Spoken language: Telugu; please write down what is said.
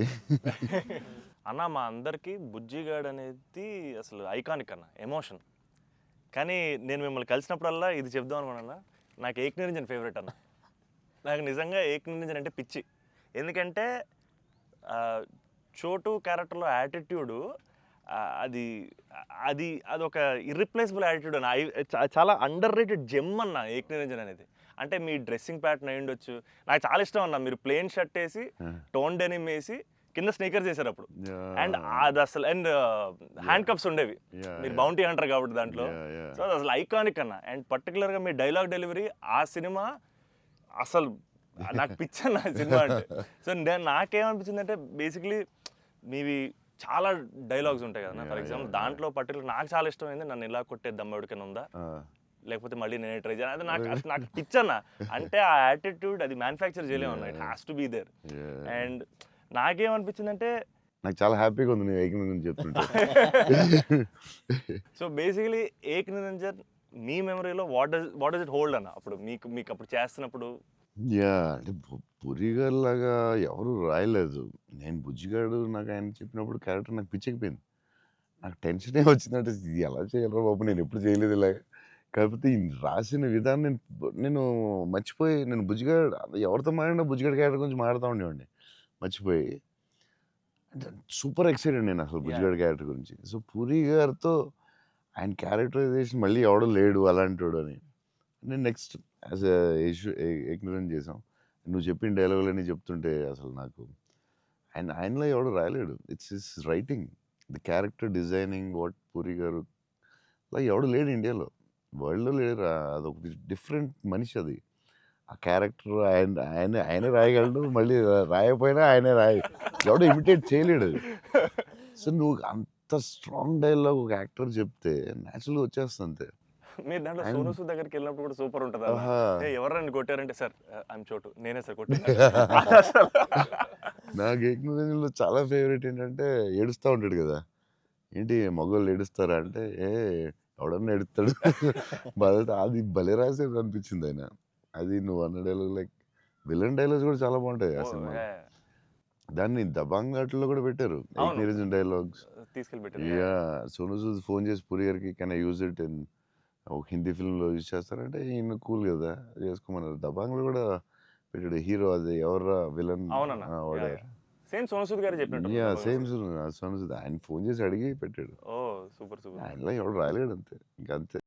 అది. అన్న మా అందరికీ బుజ్జిగాడు అనేది అసలు ఐకానిక్ అన్న, ఎమోషన్. కానీ నేను మిమ్మల్ని కలిసినప్పుడల్లా ఇది చెప్దాం అనుకున్నా, నాకు ఏక్ నిరంజన్ ఫేవరెట్ అన్న. నాకు నిజంగా ఏక్ నిరంజన్ అంటే పిచ్చి. ఎందుకంటే చోటు క్యారెక్టర్లో యాటిట్యూడు అది అది అదొక ఇర్రిప్లేసబుల్ యాటిట్యూడ్ అన్న. చాలా అండర్ రేటెడ్ జెమ్ అన్న ఏక్ నిరంజన్ అనేది. అంటే మీ డ్రెస్సింగ్ ప్యాటర్న్ అయి ఉండొచ్చు, నాకు చాలా ఇష్టం అన్న. మీరు ప్లెయిన్ షర్ట్ వేసి టోన్ డెనిమ్ వేసి కింద స్నీకర్స్ చేశారు అప్పుడు. అండ్ అది అసలు అండ్ హ్యాండ్ కప్స్ ఉండేవి, మీరు బౌంటీ హంటర్ కాబట్టి దాంట్లో. సో అది అసలు ఐకానిక్ అన్న. అండ్ పర్టికులర్గా మీ డైలాగ్ డెలివరీ ఆ సినిమా అసలు నాకు పిచ్చన్న సినిమా అంటే. సో నాకేమనిపించింది అంటే బేసిక్లీ మీవి చాలా డైలాగ్స్ ఉంటాయి కదా. ఫర్ ఎగ్జాంపుల్ దాంట్లో పర్టికులర్ నాకు చాలా ఇష్టమైంది నన్ను ఇలా కొట్టే దమ్మడికైనా ఉందా, లేకపోతే మళ్ళీ నేనే ట్రై చేయాలి, అది నాకు పిచ్చన్న. అంటే ఆ యాటిట్యూడ్ అది మ్యానుఫ్యాక్చర్ చేయలేము అన్న, it has to be there. And నాకేమనిపించిందంటే నాకు చాలా హ్యాపీగా ఉంది నేను ఏక్ నిరంజన్ చెప్తుంటే. సో బేసికలీ ఏక్ నిరంజన్ మీ మెమరీలో వాట్ డస్ ఇట్ హోల్డ్ అన్న అప్పుడు మీకు అప్పుడు చేస్తున్నప్పుడు? అంటే పురిగారు లాగా ఎవరు రాయలేదు. నేను బుజ్జిగాడు నాకు ఆయన చెప్పినప్పుడు క్యారెక్టర్ నాకు పిచ్చెక్కిపోయింది. నాకు టెన్షనే వచ్చిందంటే ఇది ఎలా చేయాలరా బాబు, నేను ఎప్పుడు చేయలేదు ఇలాగ. కాకపోతే ఈ రాసిన విధానం నేను మర్చిపోయి, నేను బుజ్జిగాడు ఎవరితో మాట్లాడినా బుజ్జిగాడు క్యారెక్టర్ గురించి మాట్లాడుతూ ఉండేవాడిని మర్చిపోయి. అంటే సూపర్ ఎక్సైటెడ్ నేను అసలు బుజ్జిగాడు క్యారెక్టర్ గురించి. సో పూరి గారితో ఆయన క్యారెక్టరైజేషన్ మళ్ళీ ఎవడో లేడు అలాంటి అని నేను నెక్స్ట్ యాజ్ ఏక్ నిరంజన్ చేసాం. నువ్వు చెప్పిన డైలాగులన్నీ చెప్తుంటే అసలు నాకు ఆయనలో ఎవడు రాయలేడు. It's his writing, the character designing, what Puri garu అలా ఎవడు లేడు ఇండియాలో, వరల్డ్లో లేడు. అదొక డిఫరెంట్ మనిషి అది. ఆ క్యారెక్టర్ ఆయనే రాయగలడు, మళ్ళీ రాయకపోయినా ఆయనే ఎవడో ఇమిటేట్ చేయలేడు. సో నువ్వు అంత స్ట్రాంగ్ డైలాగ్ ఒక యాక్టర్ చెప్తే న్యాచురల్గా వచ్చేస్తుంది అంతే. మీరు దాంట్లో సోనూ సూద్ దగ్గరికి వెళ్ళినప్పుడు కూడా సూపర్ ఉంటుంది. ఎవరైనా కొట్టారంటే సార్ ఐఎమ్ చోటు, నేనే సార్ కొట్టాను. నాకు ఏక్ నిరంజన్లో చాలా ఫేవరెట్ ఏంటంటే ఏడుస్తూ ఉంటాడు కదా, ఏంటి మగవాళ్ళు ఏడుస్తారా అంటే ఎవడన్నా ఏడుస్తాడు. అది భలే రాసేది అనిపించింది ఆయన. అది నువ్వు అన్న డైలాగ్ లైక్ విలన్ డైలాగ్స్ కూడా చాలా బాగుంటాయి ఆ సినిమా. దాన్ని దబాంగ్ ఘాట్లో కూడా పెట్టారు ఏక్ నిరంజన్ డైలాగ్స్ తీసుకెళ్ళి. సోనూ సూద్ ఫోన్ చేసి పూరి గారికి can I use it in ఒక హిందీ ఫిల్మ్లో యూజ్ చేస్తారంటే ఈయన కూల్ కదా చేసుకోమన్నారు. దబాంగ్లో కూడా పెట్టాడు హీరో, అది ఎవర్రా విలన్ సేమ్ సోనూ సూద్ గారు చెప్పినట్టు. సేమ్ సోనూ సూద్ ఆయన ఫోన్ చేసి అడిగి పెట్టాడు. Super super. ఆయనలో ఎవడు రాయలేడు అంతే, ఇంకా అంతే.